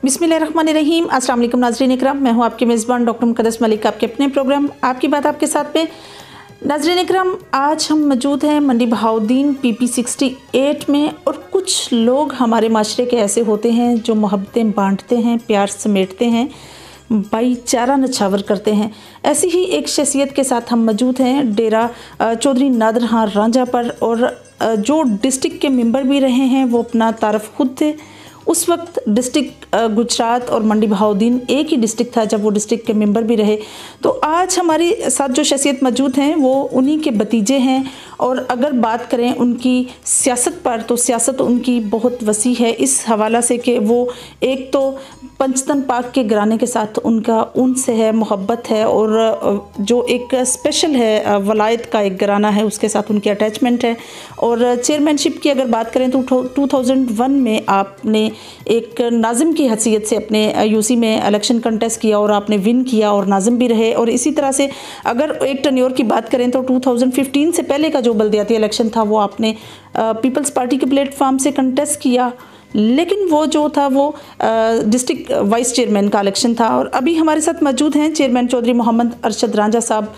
बिस्मिल्लाहिर्रहमानिर्रहीम। अस्सलाम वालेकुम नाज़रीन इकराम, मैं हूँ आपकी मेज़बान डॉक्टर मुक़द्दस मलिक, आपके अपने प्रोग्राम आपकी बात आपके साथ में। नाज़रीन इकराम, आज हम मौजूद हैं मंडी बहाउद्दीन PP 68 में, और कुछ लोग हमारे माशरे के ऐसे होते हैं जो मोहब्बतें बांटते हैं, प्यार समेटते हैं, भाईचारा नछावर करते हैं। ऐसी ही एक शख्सियत के साथ हम मौजूद हैं डेरा चौधरी नादर खां रांझा पर, और जो डिस्ट्रिक्ट के मेंबर भी रहे हैं वो अपना तारफ़ खुद थे। उस वक्त डिस्ट्रिक्ट गुजरात और मंडी बहाउद्दीन एक ही डिस्ट्रिक्ट था जब वो डिस्ट्रिक्ट के मेंबर भी रहे। तो आज हमारे साथ जो शख्सियत मौजूद हैं वो उन्हीं के भतीजे हैं, और अगर बात करें उनकी सियासत पर तो सियासत उनकी बहुत वसी है, इस हवाला से कि वो एक तो पंचतन पाक के घराने के साथ उनका उनसे है, मोहब्बत है, और जो एक स्पेशल है वलायत का एक घराना है उसके साथ उनकी अटैचमेंट है। और चेयरमैनशिप की अगर बात करें तो 2001 में आपने एक नाज़िम की हैसियत से अपने UC में इलेक्शन कंटेस्ट किया और आपने विन किया और नाज़िम भी रहे। और इसी तरह से अगर एक टर्न्योर की बात करें तो 2015 से पहले का जो बल्दियाती इलेक्शन था वो आपने पीपल्स पार्टी के प्लेटफॉर्म से कंटेस्ट किया, लेकिन वो जो था वो डिस्ट्रिक्ट वाइस चेयरमैन का इलेक्शन था। और अभी हमारे साथ मौजूद हैं चेयरमैन चौधरी मोहम्मद अरशद रांझा साहब,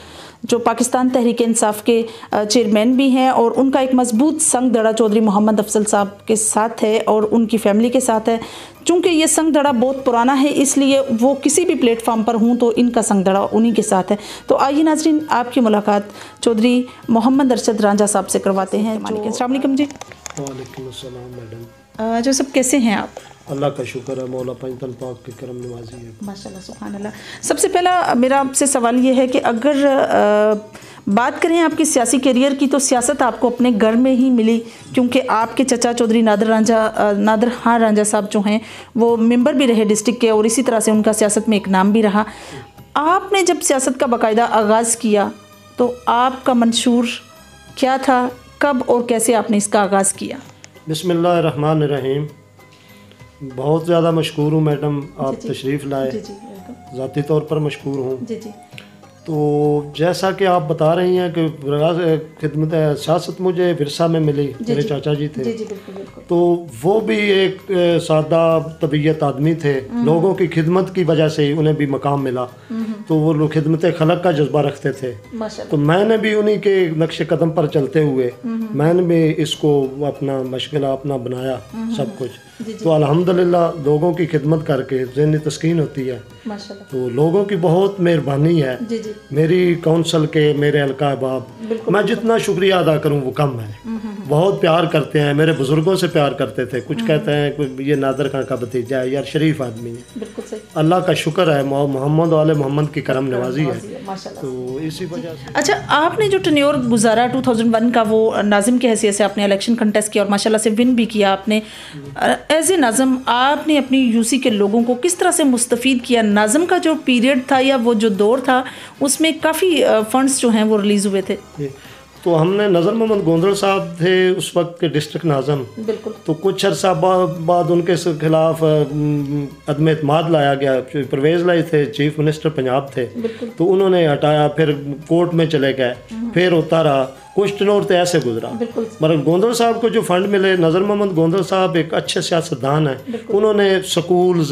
जो पाकिस्तान तहरीक इंसाफ के चेयरमैन भी हैं, और उनका एक मजबूत संग दड़ा चौधरी मोहम्मद अफजल साहब के साथ है और उनकी फैमिली के साथ है। चूँकि ये संग दड़ा बहुत पुराना है इसलिए वो किसी भी प्लेटफॉर्म पर हूँ तो इनका संग दड़ा उन्हीं के साथ है। तो आइए नाजरीन, आपकी मुलाकात चौधरी मोहम्मद अरशद रांझा साहब से करवाते हैं। अस्सलाम वालेकुम जी। वालेकुम अस्सलाम मैडम। जो सब कैसे हैं आप? अल्लाह का शुक्र है, मौला पंचतन पाक के करम नवाजी है। माशाल्लाह सुभान अल्लाह। सबसे पहला मेरा आपसे सवाल ये है कि अगर बात करें आपकी सियासी करियर की, तो सियासत आपको अपने घर में ही मिली, क्योंकि आपके चचा चौधरी नादर खां रांझा साहब जो हैं वो मेंबर भी रहे डिस्ट्रिक्ट के, और इसी तरह से उनका सियासत में एक नाम भी रहा। आपने जब सियासत का बाकायदा आगाज़ किया तो आपका मंशूर क्या था, कब और कैसे आपने इसका आगाज़ किया? बिस्मिल्लाहिर्रहमानिर्रहीम। बहुत ज़्यादा मशकूर हूँ मैडम, आप तशरीफ़ लाए, ज़ाती तौर पर मशकूर हूँ। तो जैसा कि आप बता रही हैं कि खिदमत सियासत मुझे विरसा में मिली, मेरे चाचा जी थे। तो वो भी एक सादा तबीयत आदमी थे, लोगों की खिदमत की वजह से उन्हें भी मकाम मिला। तो वो लोग खिदमत खलक का जज्बा रखते थे। तो मैंने भी उन्हीं के नक्शे कदम पर चलते हुए मैंने भी इसको अपना मशगला अपना बनाया सब कुछ। तो अल्हम्दुलिल्लाह लोगों की खिदमत करके ज़हनी तस्कीन होती है। तो लोगों की बहुत मेहरबानी है। मेरी काउंसिल के, मेरे हल्का अहबाब, मैं जितना शुक्रिया अदा करूं वो कम है। बहुत प्यार करते हैं, मेरे बुजुर्गों से प्यार करते थे। कुछ कहते हैं ये नादर खां का भतीजा है, यार शरीफ आदमी है। अल्लाह का शुक्र है, मोहम्मद वाले मोहम्मद की करम नवाजी है। तो इसी वजह से। अच्छा, आपने जो टर्न्योर गुजारा 2001 का, वो नाज़िम की हैसियत से आपने इलेक्शन कंटेस्ट किया और माशाल्लाह से विन भी किया आपने। एज ए नाज़िम आपने अपनी UC के लोगों को किस तरह से मुस्तफ़ीद किया? नाज़िम का जो पीरियड था या वो जो दौर था उसमें काफ़ी फंड्स जो हैं वो रिलीज़ हुए थे। तो हमने नज़र मोहम्मद गोंदल साहब थे उस वक्त के डिस्ट्रिक्ट नाज़िम। बिल्कुल। तो कुछ अर्सा बाद उनके खिलाफ अदम एतमाद लाया गया। परवेज़ लाई थे, चीफ मिनिस्टर पंजाब थे, तो उन्होंने हटाया, फिर कोर्ट में चले गए, फिर होता रहा। कुछ टर्नोवर तो ऐसे गुजरा। मगर गोंदल साहब को जो फंड मिले, नज़र मोहम्मद गोंदल साहब एक अच्छे सियासतदान हैं। उन्होंने स्कूल्स,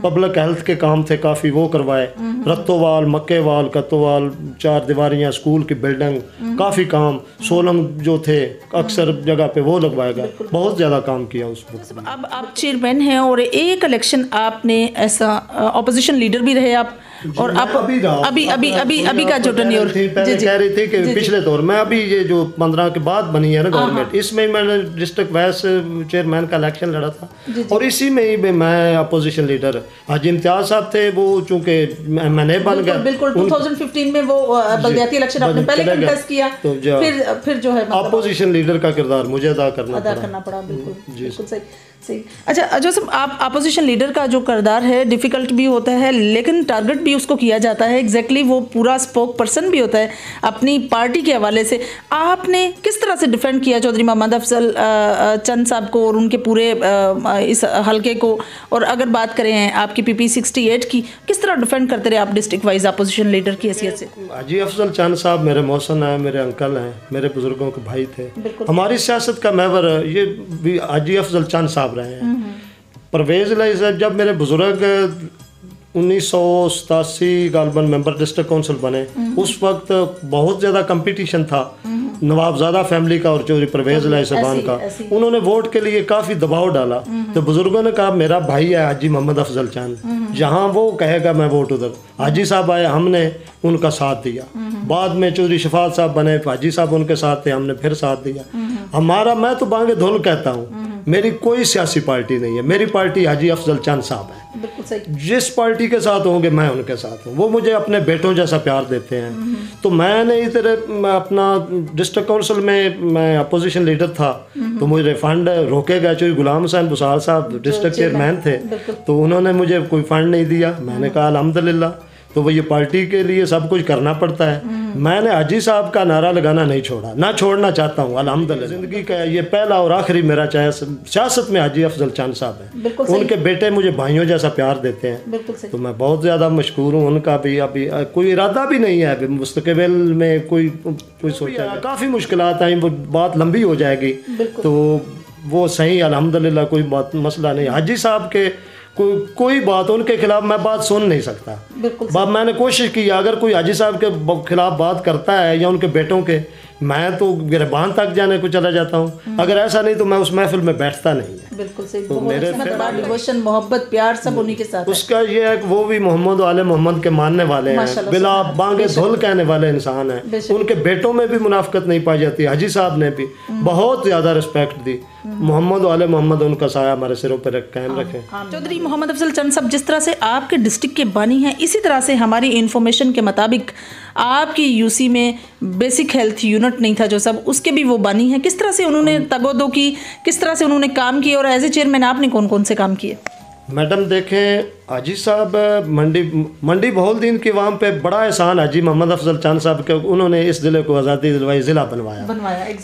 पब्लिक हेल्थ के काम थे काफ़ी, वो करवाए। रत्तोवाल, मक्केवाल, कत्तोवाल, 4 दीवारियाँ, स्कूल की बिल्डिंग, काफ़ी काम। सोलंग जो थे अक्सर जगह पे वो लगवाया गया। बहुत ज़्यादा काम किया उस वक्त। अब आप चेयरमैन हैं और एक इलेक्शन आपने ऐसा अपोजिशन लीडर भी रहे आप, और आप अभी का जो टर्न्योर कह रही थी कि पिछले दौर में, अभी ये जो 15 के बाद बनी है ना गवर्नमेंट, इसमें मैंने डिस्ट्रिक्ट वाइस चेयरमैन का इलेक्शन लड़ा था, और इसी में ही मैं अपोजिशन लीडर। हाजी इम्तियाज साहब थे, वो चूँकि मैंने बन गया। बिल्कुल 2015 में वो बल्दियाती इलेक्शन आपने पहले कंटेस्ट किया, फिर जो है अपोजिशन लीडर का किरदार मुझे अदा करना पड़ा। बिल्कुल सही। अच्छा जोसेफ, आप अपोजिशन लीडर का जो किरदार है डिफ़िकल्ट भी होता है, लेकिन टारगेट भी उसको किया जाता है। एग्जैक्टली वो पूरा स्पोक पर्सन भी होता है अपनी पार्टी के हवाले से। आपने किस तरह से डिफेंड किया चौधरी मोहम्मद अफजल चंद साहब को और उनके पूरे इस हलके को? और अगर बात करें आपकी PP 68 की, किस तरह डिफेंड करते रहे आप डिस्ट्रिक्ट वाइज अपोजिशन लीडर की हैसियत से? हाजी अफजल चंद साहब मेरे मौसन हैं, मेरे अंकल हैं, मेरे बुजुर्गों के भाई थे। हमारी सियासत का महवर ये भी हाजी अफजल चंद साहब रहे हैं। परवेज़ इलाही साहब जब मेरे बुज़ुर्ग 1987 गालबन मेंबर डिस्ट्रिक्ट काउंसिल बने, उस वक्त बहुत ज़्यादा कंपटीशन था नवाबजादा फैमिली का और चौधरी परवेज़ इलाही साहबान का। उन्होंने वोट के लिए काफ़ी दबाव डाला, तो बुज़ुर्गों ने कहा मेरा भाई है हाजी मोहम्मद अफजल चांद, जहाँ वो कहेगा मैं वोट उधर। हाजी साहब आए, हमने उनका साथ दिया। बाद में चौधरी शफात साहब बने, हाजी साहब उनके साथ थे, हमने फिर साथ दिया। हमारा, मैं तो बांगे धुल कहता हूँ, मेरी कोई सियासी पार्टी नहीं है, मेरी पार्टी हाजी अफजल चांद साहब है। बिल्कुल सही। जिस पार्टी के साथ होंगे मैं उनके साथ हूँ। वो मुझे अपने बेटों जैसा प्यार देते हैं। तो मैंने इधर अपना डिस्ट्रिक्ट काउंसिल में मैं अपोजिशन लीडर था, तो मुझे फंड रोके गए। चौधरी गुलाम हुसैन बुसार साहब डिस्ट्रिक्ट चेयरमैन थे, तो उन्होंने मुझे कोई फंड नहीं दिया। मैंने कहा अल्हम्दुलिल्लाह, तो वो ये पार्टी के लिए सब कुछ करना पड़ता है। मैंने हाजी साहब का नारा लगाना नहीं छोड़ा, ना छोड़ना चाहता हूँ अल्हम्दुलिल्लाह। ज़िंदगी का ये पहला और आखिरी मेरा चाहे सियासत में हाजी अफजल चांद साहब है। उनके बेटे मुझे भाइयों जैसा प्यार देते हैं, तो मैं बहुत ज़्यादा मशकूर हूँ उनका भी। अभी कोई इरादा भी नहीं है अभी मुस्तकबिल में कोई सोचा है। काफ़ी मुश्किलात आई, वो बात लंबी हो जाएगी, तो वो सही अल्हम्दुलिल्लाह कोई बात मसला नहीं। हाजी साहब के कोई बात उनके खिलाफ मैं बात सुन नहीं सकता। बात मैंने कोशिश की, अगर कोई हाजी साहब के खिलाफ बात करता है या उनके बेटों के, मैं तो गिरबान तक जाने को चला जाता हूँ। अगर ऐसा नहीं तो मैं उस महफिल में बैठता नहीं है। बिल्कुल सही। तो मेरे डिवोशन, मोहब्बत, प्यार सब उन्हीं के साथ। उसका ये है कि वो भी मोहम्मद वाले मोहम्मद के मानने वाले हैं, बिला बांगे धुल कहने वाले इंसान हैं। उनके बेटों में भी मुनाफिकत नहीं पाई जाती। हाजी साहब ने भी बहुत ज़्यादा रिस्पेक्ट दी। मोहम्मद वाले मोहम्मद, उनका साया हमारे सिरों पर कायम रखे। चौधरी मोहम्मद अफजल चंद साहब, जिस तरह से आपके डिस्ट्रिक्ट के बानी हैं, इसी तरह से हमारी इन्फॉर्मेशन के मुताबिक आपकी यूसी में बेसिक हेल्थ यूनिट नहीं था जो सब, उसके भी वो बानी हैं। किस तरह से उन्होंने तगोदो की, किस तरह से उन्होंने काम किए, और एज ए चेयरमैन आपने कौन कौन से काम किए? मैडम देखें, हाजी साहब मंडी बहाउद्दीन की आवाम पे बड़ा एहसान हाजी मोहम्मद अफजल चांद साहब के, उन्होंने इस ज़िले को आज़ादी दिलवाई, ज़िला बनवाया।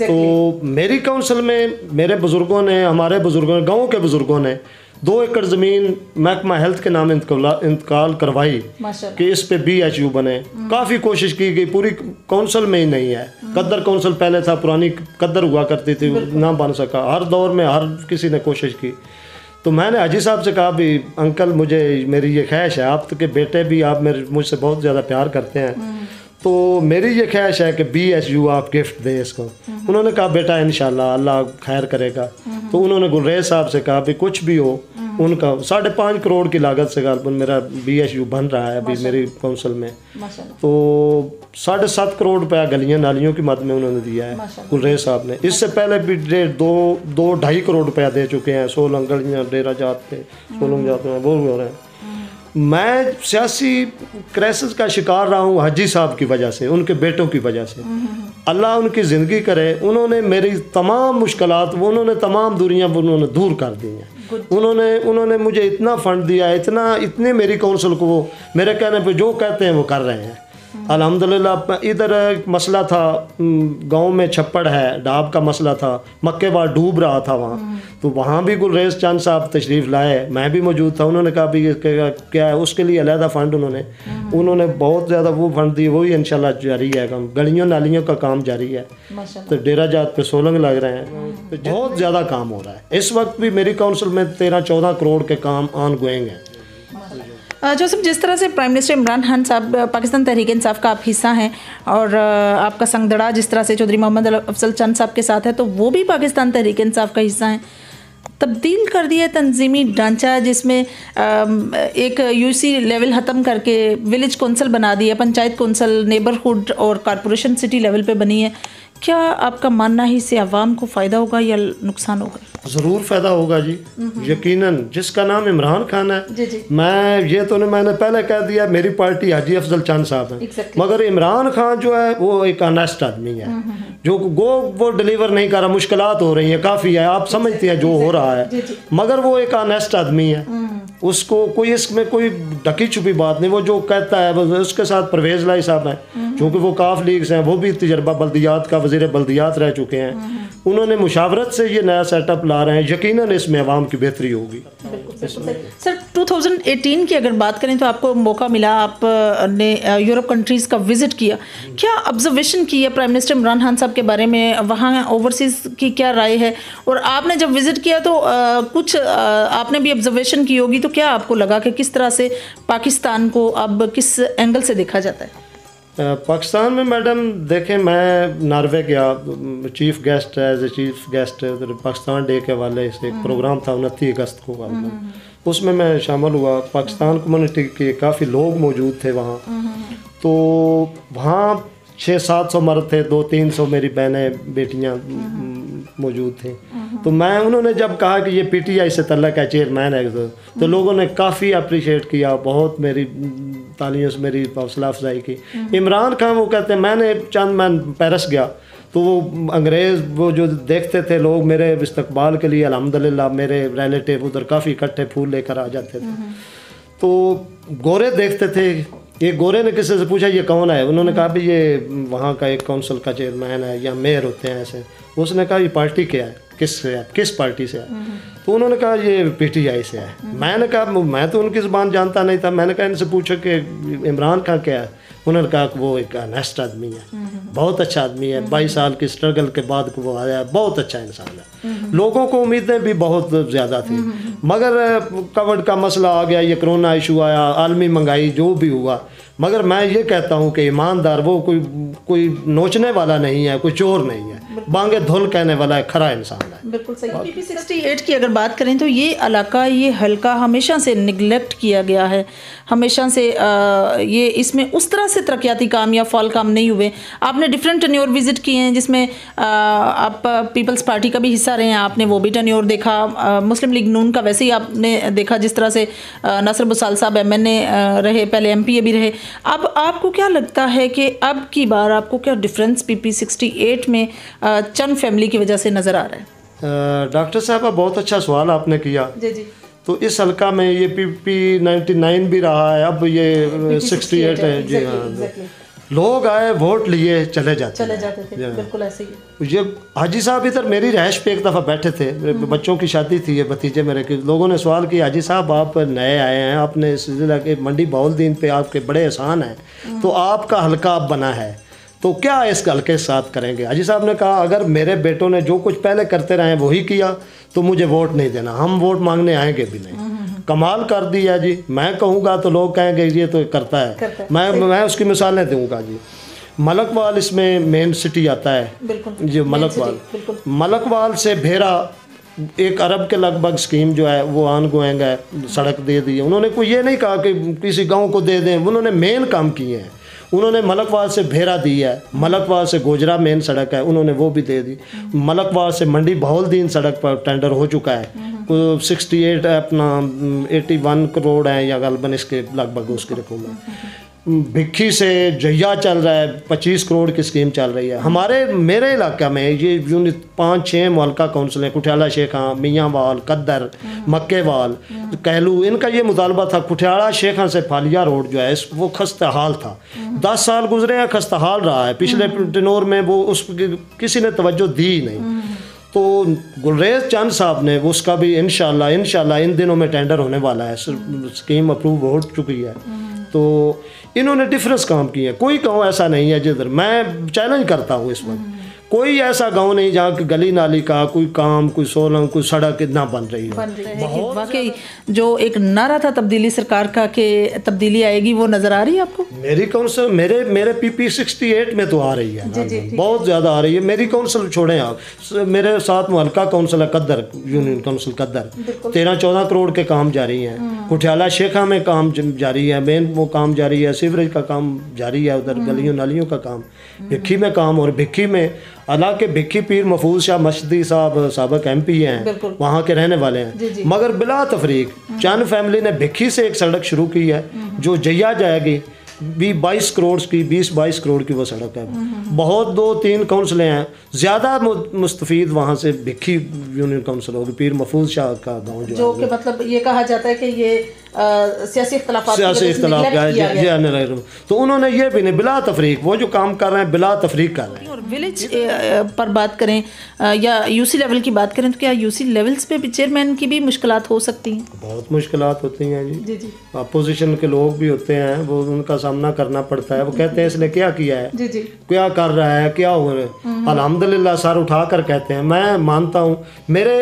तो मेरी काउंसिल में मेरे बुज़ुर्गों ने, हमारे बुज़ुर्गों ने, गाँव के बुज़ुर्गों ने 2 एकड़ ज़मीन महकमा हेल्थ के नाम इंतकाल करवाई कि इस पे BHU बने। काफ़ी कोशिश की गई, पूरी काउंसिल में ही नहीं है। कद्दर काउंसिल पहले था, पुरानी कद्दर हुआ करती थी, ना बन सका। हर दौर में हर किसी ने कोशिश की। तो मैंने हाजी साहब से कहा भी अंकल, मुझे मेरी ये ख्वाहिश है, आप के बेटे भी आप मुझसे बहुत ज़्यादा प्यार करते हैं, तो मेरी ये ख्वाहिश है कि BHU आप गिफ्ट दें इसको। उन्होंने कहा बेटा इंशाल्लाह अल्लाह खैर करेगा। तो उन्होंने गुलरेज साहब से कहा भी कुछ भी हो, उनका 5.5 करोड़ की लागत से गालबन मेरा BHU बन रहा है अभी मेरी काउंसिल में। तो 7.5 करोड़ रुपया गलियां नालियों की मद में उन्होंने दिया है गुलरेज साहब ने। इससे पहले भी 2-2.5 करोड़ रुपया दे चुके हैं। 16 गलियाँ डेरा जात पे 16 जात में वो हो रहे हैं। मैं सियासी क्राइसिस का शिकार रहा हूँ हाजी साहब की वजह से, उनके बेटों की वजह से। अल्लाह उनकी ज़िंदगी करे। उन्होंने मेरी तमाम मुश्किलात, उन्होंने तमाम दूरियाँ उन्होंने दूर कर दी हैं। उन्होंने मुझे इतना फंड दिया, इतने मेरी काउंसिल को वो मेरे कहने पे जो कहते हैं वो कर रहे हैं अल्हम्दुलिल्लाह। इधर एक मसला था, गांव में छप्पड़ है, डाब का मसला था, मक्केबार डूब रहा था वहाँ, तो वहाँ भी गुलरेज चंद साहब तशरीफ़ लाए, मैं भी मौजूद था। उन्होंने कहा भी क्या है, उसके लिए अलहदा फ़ंड उन्होंने बहुत ज़्यादा वो फंड दिए, वही इंशाल्लाह जारी है काम। गलियों नालियों का काम जारी है। तो डेरा जात पे 16 लग रहे हैं, तो बहुत ज़्यादा काम हो रहा है। इस वक्त भी मेरी काउंसिल में 13-14 करोड़ के काम ऑन गोइंग हैं। जोसेफ, जिस तरह से प्राइम मिनिस्टर इमरान खान साहब पाकिस्तान तहरीक इंसाफ का आप हिस्सा हैं, और आपका संगदड़ा जिस तरह से चौधरी मोहम्मद अफजल चंद साहब के साथ है, तो वो भी पाकिस्तान तहरीक इंसाफ का हिस्सा हैं। तब्दील कर दिया तंजीमी ढांचा, जिसमें एक यूसी लेवल ख़त्म करके विलेज कौंसल बना दिया, पंचायत कौंसल नेबरहुड और कॉरपोरेशन सिटी लेवल पे बनी है। क्या आपका मानना है इससे आवाम को फ़ायदा होगा या नुकसान होगा? ज़रूर फ़ायदा होगा जी, यकीनन। जिसका नाम इमरान खान है, जी। मैं ये तो नहीं, मैंने पहले कह दिया मेरी पार्टी हाजी अफजल चंद साहब है, मगर इमरान खान जो है वो एक ऑनेस्ट आदमी है, जो वो डिलीवर नहीं कर रहा। मुश्किलात हो रही हैं काफ़ी है, आप समझते हैं जो हो रहा है, मगर वो एक ऑनेस्ट आदमी है। उसको कोई इसमें कोई ढकी छुपी बात नहीं। वो जो कहता है, उसके साथ परवेज़ इलाही साहब हैं, क्योंकि वो काफ लीग से हैं, वो भी तजर्बा बल्दियात का वज़ीर बल्दियात रह चुके हैं। उन्होंने मुशावरत से ये नया सेटअप ला रहे हैं, यकीनन इसमें आवाम की बेहतरी होगी। सर 2018 की अगर बात करें तो आपको मौका मिला, आपने यूरोप कंट्रीज़ का विज़िट किया, क्या ऑब्जर्वेशन की है प्राइम मिनिस्टर इमरान खान साहब के बारे में, वहाँ ओवरसीज़ की क्या राय है, और आपने जब विज़िट किया तो कुछ आपने भी ऑब्जर्वेशन की होगी, तो क्या आपको लगा कि किस तरह से पाकिस्तान को अब किस एंगल से देखा जाता है? पाकिस्तान में मैडम देखें, मैं नॉर्वे गया chief guest, as a chief guest उधर पाकिस्तान डे के हवाले से एक प्रोग्राम था 29 अगस्त को, उसमें मैं शामिल हुआ। पाकिस्तान कम्युनिटी के काफ़ी लोग मौजूद थे वहाँ, तो वहाँ 600-700 मर्द थे, 200-300 मेरी बहनें बेटियाँ मौजूद थी। तो मैं, उन्होंने जब कहा कि ये पीटीआई से तल्लक है, चेयरमैन है, तो लोगों ने काफ़ी अप्रिशिएट किया, बहुत मेरी तालियों से मेरी हौसला अफजाई की। इमरान खान वो कहते हैं, मैं पेरिस गया तो वो अंग्रेज़ वो जो देखते थे लोग मेरे इस्तकबाल के लिए, अल्हम्दुलिल्लाह मेरे रिलेटिव उधर काफ़ी इकट्ठे फूल लेकर आ जाते थे। तो गोरे देखते थे, एक गोरे ने किसी से पूछा ये कौन है, उन्होंने कहा भी ये वहाँ का एक काउंसिल का चेयरमैन है या मेयर होते हैं ऐसे। उसने कहा ये पार्टी क्या है, किस पार्टी से है, तो उन्होंने कहा ये पीटीआई से है। मैंने कहा मैं तो उनकी ज़बान जानता नहीं था, मैंने कहा इनसे पूछो कि इमरान खान क्या है। उन्होंने कहा कि वो एक ऑनेस्ट आदमी है, बहुत अच्छा आदमी है, 22 साल की स्ट्रगल के बाद वो आया, बहुत अच्छा इंसान है। लोगों को उम्मीदें भी बहुत ज़्यादा थी, मगर कोविड का मसला आ गया, ये कोरोना इशू आया, आलमी महंगाई जो भी हुआ, मगर मैं ये कहता हूँ कि ईमानदार वो कोई नोचने वाला नहीं है, कोई चोर नहीं है, बांगे धुल कहने वाला है, खरा इंसान है। बिल्कुल सही। पीपी 68 की अगर बात करें तो ये इलाका, ये हल्का हमेशा से निगलेक्ट किया गया है, हमेशा से ये इसमें उस तरह से तरक्याती काम या फॉल काम नहीं हुए। आपने डिफरेंट टन्योर विजिट किए हैं, जिसमें आप पीपल्स पार्टी का भी हिस्सा रहे हैं, आपने वो भी टन्योर देखा, मुस्लिम लीग नून का वैसे ही आपने देखा, जिस तरह से नासिर बुसाल साहब MNA रहे, पहले MPA भी रहे। अब आपको क्या लगता है कि अब की बार आपको क्या डिफरेंस PPP 68 में चंद फैमिली की वजह से नज़र आ रहा है? डॉक्टर साहब बहुत अच्छा सवाल आपने किया। जी। तो इस हल्का में ये PPP 99 भी रहा है, अब ये 68 है। जी हाँ, लोग आए, वोट लिए, चले जाते थे। बिल्कुल ऐसे ही। ये हाजी साहब इधर मेरी रहायश पे एक दफ़ा बैठे थे, बच्चों की शादी थी, ये भतीजे मेरे के, लोगों ने सवाल किया हाजी साहब आप नए आए हैं, आपने इस जिला के मंडी बहाउद्दीन पे आपके बड़े एहसान हैं, तो आपका हल्का अब बना है, तो क्या इस हल्के के साथ करेंगे? हाजी साहब ने कहा अगर मेरे बेटों ने जो कुछ पहले करते रहे वही किया तो मुझे वोट नहीं देना, हम वोट मांगने आएंगे भी नहीं। कमाल कर दिया जी, मैं कहूँगा तो लोग कहेंगे ये तो करता है, मैं उसकी मिसालें दूंगा जी। मलकवाल इसमें मेन सिटी आता है जी, मलकवाल से भेरा 1 अरब के लगभग स्कीम जो है वो ऑन गोइंग है, सड़क दे दी है उन्होंने, कोई ये नहीं कहा कि किसी गांव को दे दें, उन्होंने मेन काम किए हैं। उन्होंने मलकवाल से भेरा दी है, मलकवाल से गोजरा मेन सड़क है उन्होंने वो भी दे दी, मलकवाल से मंडी बहाउद्दीन सड़क पर टेंडर हो चुका है, 68 अपना 81 करोड़ है या गलबन इसके लगभग उसकी रकम है। भिक्खी से जहिया चल रहा है, 25 करोड़ की स्कीम चल रही है। मेरे इलाके में ये यूनिट 5-6 मुहल्का काउंसिल हैं, कुठियाला शेखा, मियांवाल, कद्दर, मक्केवाल, कहलू, इनका ये मुतालबा था कुठियाला शेखा से फालिया रोड जो है वो खस्ता हाल था, 10 साल गुजरे हैं, खस्ता हाल रहा है। पिछले टेनोर में वो उस किसी ने तवज्जो दी नहीं, तो गुलरेज चंद साहब ने उसका भी इंशाल्लाह इन दिनों में टेंडर होने वाला है, स्कीम अप्रूव हो चुकी है। तो इन्होंने डिफरेंस काम किए, कोई गांव ऐसा नहीं है जिधर, मैं चैलेंज करता हूँ इस वक्त, कोई ऐसा गांव नहीं जहाँ की गली नाली का कोई काम, कोई सोलंग, कोई सड़क इतना बन रही है। वाकई जो एक नारा था तब्दीली सरकार का कि तब्दीली आएगी, वो नज़र आ रही है आपको? मेरी काउंसिल मेरे PPP 68 में तो आ रही है, बहुत ज़्यादा आ रही है। मेरी काउंसिल छोड़ें आप, मेरे साथ मुहल्का काउंसिल है कद्दर, यूनियन काउंसिल कद्दर, 13-14 करोड़ के काम जारी हैं, कुठियाला शेखा में काम जारी है, मेन वो काम जारी है, सीवरेज का काम जारी है, उधर गलियों नालियों का काम, भिक्खी में काम, और भिक्खी में हालांकि भिक्खी पीर महफूज शाह मस्जिदी साहब साबिक MP हैं, वहाँ के रहने वाले हैं, मगर बिला तफरीक चंद फैमिली ने भिक्खी से एक सड़क शुरू की है जो जहिया जाएगी, 20-22 करोड़ की वो सड़क है। बहुत 2-3 काउंसिलें हैं, ज़्यादा मुस्तफ़ीद वहाँ से भिक्खी यूनियन काउंसिल होगी, पीर महफूज शाह का गाँव जो कि मतलब ये कहा जाता है कि ये सियासी इख्तलाफ, तो उन्होंने ये भी नहीं, बिला तफरीक वो जो काम कर रहे हैं बिला तफरीक कर रहे हैं। विलेज पर बात करें या यूसी लेवल की बात करें तो क्या यूसी लेवल्स पे भी चेयरमैन की भी मुश्किलात हो सकती हैं? बहुत मुश्किलात होती हैं जी जी। अपोजिशन के लोग भी होते हैं, वो उनका सामना करना पड़ता है। वो कहते हैं इसने क्या किया है, जी जी, क्या कर रहा है, क्या हो रहा है। अल्हम्दुलिल्लाह सर उठा कर कहते हैं। मैं मानता हूँ मेरे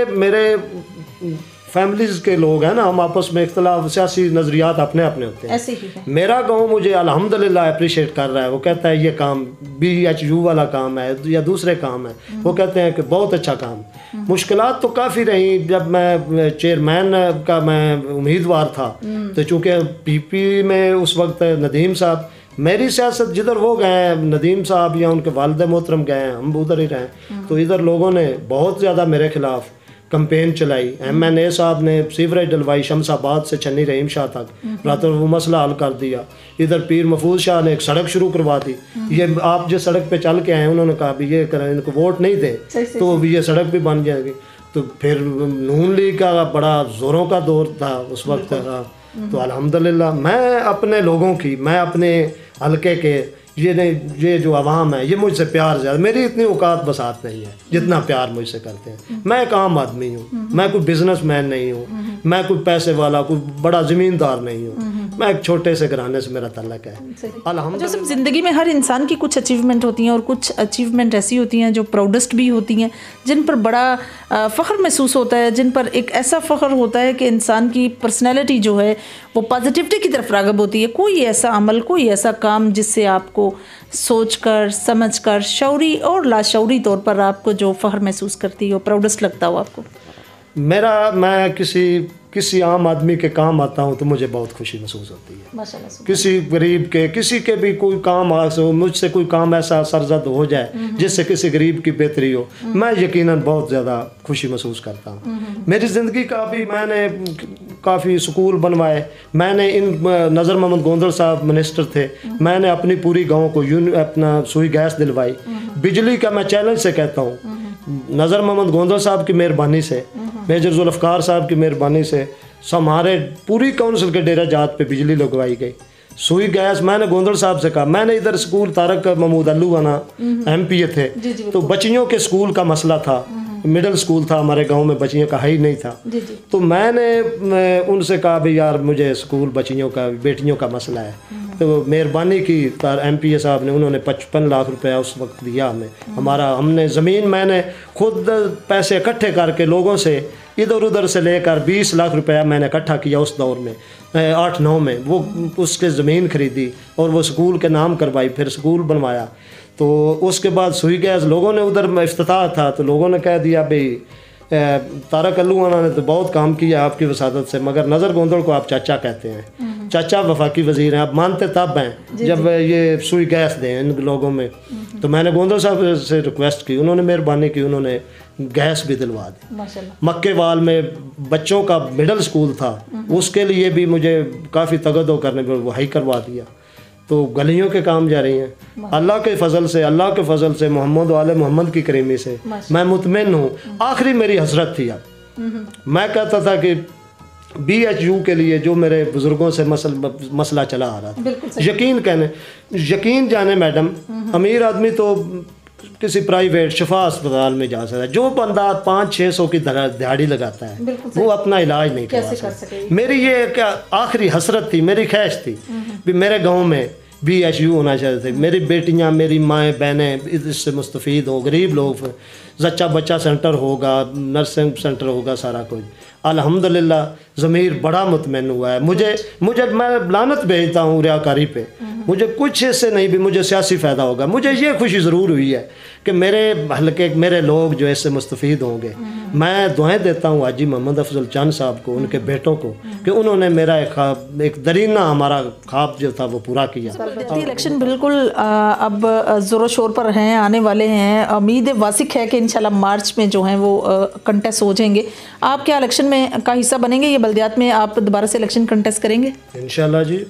फैमिलीज के लोग हैं ना, हम आपस में इख्तलाफ सियासी नज़रियात अपने अपने होते हैं, ऐसे ही है। मेरा गांव मुझे अल्हम्दुलिल्लाह अप्रिशिएट कर रहा है। वो कहता है ये काम BHU वाला काम है या दूसरे काम है, वो कहते हैं कि बहुत अच्छा काम। मुश्किलात तो काफ़ी रही। जब मैं चेयरमैन का मैं उम्मीदवार था तो चूँकि PP में उस वक्त नदीम साहब, मेरी सियासत जिधर वो गए नदीम साहब या उनके वालिद मोहतरम गए, हम उधर ही रहे। तो इधर लोगों ने बहुत ज़्यादा मेरे खिलाफ कंपेन चलाई। MNA साहब ने सीवरेज डलवाई शमसाबाद से छन्नी रहीम शाह तक, रातों वो मसला हल कर दिया। इधर पीर महफूज शाह ने एक सड़क शुरू करवा दी। ये आप जिस सड़क पे चल के आए, उन्होंने कहा भी ये करें, इनको वोट नहीं दें तो ये सड़क भी बन जाएगी। तो फिर नून लीग का बड़ा ज़ोरों का दौर था उस वक्त। तो अल्हम्दुलिल्लाह मैं अपने लोगों की, मैं अपने हल्के के ये जो आवाम है ये मुझसे प्यार ज़्यादा, मेरी इतनी औकात बसात नहीं है जितना प्यार मुझसे करते हैं। मैं एक आम आदमी हूँ, मैं कोई बिजनेसमैन नहीं हूँ, मैं कोई पैसे वाला कोई बड़ा ज़मींदार नहीं हूँ, मैं एक छोटे से घराने से मेरा ताल्लुक है। अल्हम्दुलिल्लाह ज़िंदगी में हर इंसान की कुछ अचीवमेंट होती हैं और कुछ अचीवमेंट ऐसी होती हैं जो प्राउडेस्ट भी होती हैं, जिन पर बड़ा फ़ख्र महसूस होता है, जिन पर एक ऐसा फ़ख्र होता है कि इंसान की पर्सनैलिटी जो है वो पॉजिटिविटी की तरफ राग़िब होती है। कोई ऐसा अमल, कोई ऐसा काम जिससे आपको सोचकर समझकर शौरी और लाशौरी तौर पर आपको जो फ़ख्र महसूस करती हो, प्राउडेस्ट लगता हो आपको? मैं किसी आम आदमी के काम आता हूँ तो मुझे बहुत खुशी महसूस होती है। माशाल्लाह। किसी गरीब के, किसी के भी कोई काम मुझसे कोई काम ऐसा सरजद हो जाए जिससे किसी गरीब की बेहतरी हो, मैं यकीनन बहुत ज़्यादा खुशी महसूस करता हूँ। मेरी ज़िंदगी का भी मैंने काफ़ी स्कूल बनवाए। मैंने इन नज़र मोहम्मद गोंदल साहब मिनिस्टर थे, मैंने अपनी पूरी गाँव को अपना सुई गैस दिलवाई। बिजली का मैं चैलेंज से कहता हूँ, नज़र मोहम्मद गोंदल साहब की मेहरबानी से, मेजर जुल्फ़कार साहब की मेहरबानी से हमारे पूरी काउंसिल के डेरा जात पे बिजली लगवाई गई। सुई गैस मैंने गोंदल साहब से कहा, मैंने इधर स्कूल तारक महमूद अल्लूवाना MPA थे, तो बच्चियों के स्कूल का मसला था, मिडिल स्कूल था हमारे गांव में, बच्चियों का हाई नहीं था। तो मैंने उनसे कहा भाई यार मुझे स्कूल बच्चियों का, बेटियों का मसला है। तो मेहरबानी की MPA साहब ने, उन्होंने 55 लाख रुपया उस वक्त दिया हमें। हमने ज़मीन, मैंने खुद पैसे इकट्ठे करके लोगों से इधर उधर से लेकर 20 लाख रुपया मैंने इकट्ठा किया उस दौर में, 8-9 में। वो उसके ज़मीन खरीदी और वो स्कूल के नाम करवाई, फिर स्कूल बनवाया। तो उसके बाद सुई गैस लोगों ने, उधर इफ्तिताह था तो लोगों ने कह दिया भाई तारक अल्लूवाना ने तो बहुत काम किया आपकी वसादत से, मगर नज़र गोंदल को आप चाचा कहते हैं, चाचा वफाकी वज़ीर हैं, आप मानते तब हैं जब ये सुई गैस दें इन लोगों में। तो मैंने गोंदल साहब से रिक्वेस्ट की, उन्होंने मेहरबानी की, उन्होंने गैस भी दिलवा दी। मक्केवाल में बच्चों का मिडिल स्कूल था, उसके लिए भी मुझे काफ़ी तगदो करने पर वो हाई करवा दिया। तो गलियों के काम जा रही हैं अल्लाह के फ़ज़ल से मोहम्मद वाले मोहम्मद की करीमी से मैं मुतमिन हूँ। आखिरी मेरी हसरत थी, अब मैं कहता था कि BHU के लिए जो मेरे बुज़ुर्गों से मसला चला आ रहा था, यकीन जाने मैडम, अमीर आदमी तो किसी प्राइवेट शिफा अस्पताल में जा सकता है, जो बंदा 500-600 की दिहाड़ी लगाता है वो अपना इलाज नहीं कर सकता। मेरी ये क्या आखिरी हसरत थी, मेरी ख्वाहिश थी भी मेरे गांव में BHU होना चाहिए थे। मेरी बेटियां, मेरी माएँ बहनें इससे मुस्तफ़ीद हो, गरीब लोग, जच्चा बच्चा सेंटर होगा, नर्सिंग सेंटर होगा, सारा कुछ। अल्हम्दुलिल्लाह ज़मीर बड़ा मुतमईन हुआ है। मुझे मैं लानत भेजता हूँ रियाकारी पे, मुझे कुछ इससे नहीं भी मुझे सियासी फ़ायदा होगा। मुझे ये खुशी ज़रूर हुई है कि मेरे हल्के मेरे लोग जो इससे मुस्तफ़ीद होंगे। मैं दुआएं देता हूँ हाजी मोहम्मद अफजल चंद साहब को, उनके बेटों को, कि उन्होंने मेरा एक दरीना हमारा ख्वाब जो था वो पूरा किया। इलेक्शन बिल्कुल अब ज़ोरों शोर पर हैं, आने वाले हैं। उम्मीद वासिक है कि इंशाल्लाह मार्च में जो हैं वो कंटेस्ट हो जाएंगे। आप क्या इलेक्शन में का हिस्सा बनेंगे? ये बल्दियात में आप दोबारा से इलेक्शन कंटेस्ट करेंगे? इंशाल्लाह जी,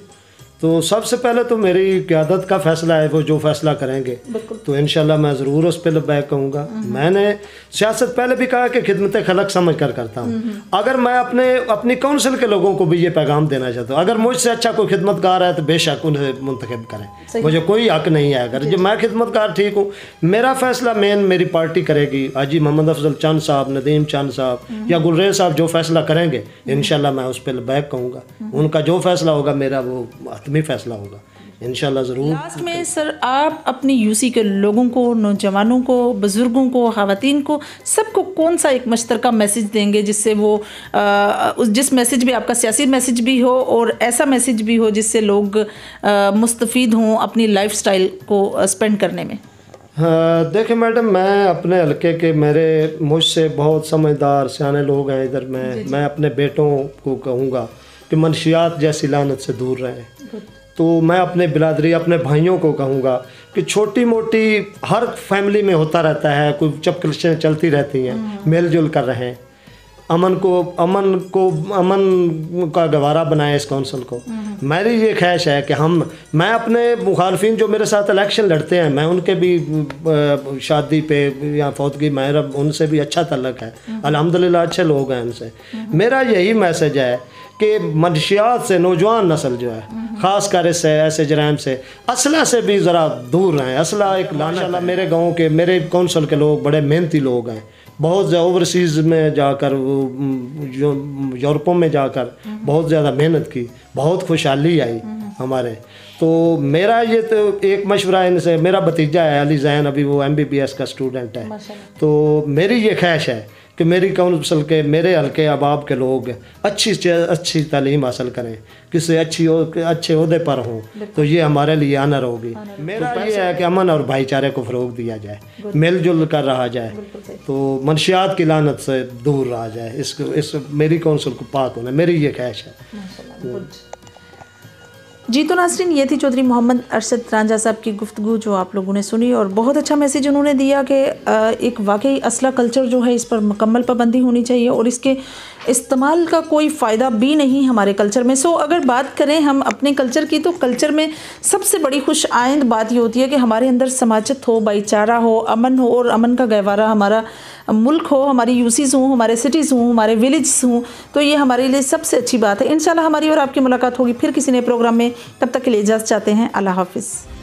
तो सबसे पहले तो मेरी क़यादत का फ़ैसला है, वो जो फ़ैसला करेंगे तो इंशाल्लाह मैं ज़रूर उस पर लब्बैक कहूँगा। मैंने सियासत पहले भी कहा कि खिदमत खलक समझ कर करता हूँ। अगर मैं अपनी काउंसिल के लोगों को भी ये पैगाम देना चाहता हूँ, अगर मुझसे अच्छा कोई खिदमतगार है तो बेशक उन्हें मुंतखब करें, मुझे कोई हक नहीं है। अगर जो मैं खिदमतगार ठीक हूँ, मेरा फ़ैसला मेन मेरी पार्टी करेगी। हाजी मोहम्मद अफजल चंद साहब, नदीम चंद साहब या गुलरेज साहब जो फ़ैसला करेंगे इंशाल्लाह मैं उस पर लब्बैक कहूँगा। उनका जो फ़ैसला होगा मेरा वो हतमी फ़ैसला होगा इंशाल्लाह ज़रूर। लास्ट में सर, आप अपनी यूसी के लोगों को, नौजवानों को, बुज़ुर्गों को, ख़वातीन को, सबको कौन सा एक मुश्तरका मैसेज देंगे जिससे वो जिस मैसेज में आपका सियासी मैसेज भी हो और ऐसा मैसेज भी हो जिससे लोग मुस्तफ़ीद हों अपनी लाइफस्टाइल को स्पेंड करने में? हाँ देखिए मैडम, मैं अपने हल्के के मुझसे बहुत समझदार सियाने लोग हैं इधर। मैं अपने बेटों को कहूँगा कि मनशियात जैसी लानत से दूर रहें। तो मैं अपने बिरादरी, अपने भाइयों को कहूँगा कि छोटी मोटी हर फैमिली में होता रहता है, कोई चपकलशें चलती रहती हैं, मेलजुल कर रहें। अमन का गवारा बनाए इस काउंसिल को। मेरी ये ख्वाहिश है कि मैं अपने मुखालफिन जो मेरे साथ इलेक्शन लड़ते हैं, मैं उनके भी शादी पे या फौतगी मेरा उनसे भी अच्छा तल्लक है, अल्हम्दुलिल्लाह अच्छे लोग हैं उनसे। मेरा यही मैसेज है कि मनशियात से नौजवान नस्ल जो है, ख़ास कर इससे ऐसे जराइम से, असला से भी ज़रा दूर रहें। असला एक लानत। मेरे गाँव के, मेरे काउंसिल के लोग बड़े मेहनती लोग हैं, बहुत ओवरसीज़ में जाकर, यूरोपों में जाकर बहुत ज़्यादा मेहनत की, बहुत खुशहाली आई हमारे। तो मेरा ये तो एक मशवरा इनसे, मेरा भतीजा है अली ज़ैन, अभी वो MBBS का स्टूडेंट है। तो मेरी ये ख्वाहिश है कि मेरी काउंसिल के, मेरे हल्के अहबाब के लोग अच्छी तालीम हासिल करें, किसी अच्छे ओहदे पर हों, तो ये हमारे लिए आनर होगी। मेरा ये है कि अमन और भाईचारे को फ़रोग दिया जाए, मिलजुल कर रहा जाए, तो मनशियात की लानत से दूर रहा जाए। इस मेरी काउंसिल को पाक होना, मेरी ये ख्वाहिश है। जी तो नाज़रीन, ये थी चौधरी मोहम्मद अरशद रांझा साहब की गुफ्तगू जो आप लोगों ने सुनी, और बहुत अच्छा मैसेज उन्होंने दिया कि एक वाकई असला कल्चर जो है इस पर मुकम्मल पाबंदी होनी चाहिए और इसके इस्तेमाल का कोई फ़ायदा भी नहीं हमारे कल्चर में। सो अगर बात करें हम अपने कल्चर की, तो कल्चर में सबसे बड़ी खुश आइंद बात ये होती है कि हमारे अंदर समाजत हो, भाईचारा हो, अमन हो, और अमन का गहवारा हमारा मुल्क हो, हमारी यूसीज़ हों, हमारे सिटीज़ हों, हमारे विलेज हों, तो ये हमारे लिए सबसे अच्छी बात है। इंशाल्लाह हमारी और आपकी मुलाकात होगी फिर किसी नए प्रोग्राम में। तब तक के लिए इजाज़त चाहते हैं। अल्लाह हाफ़िज़।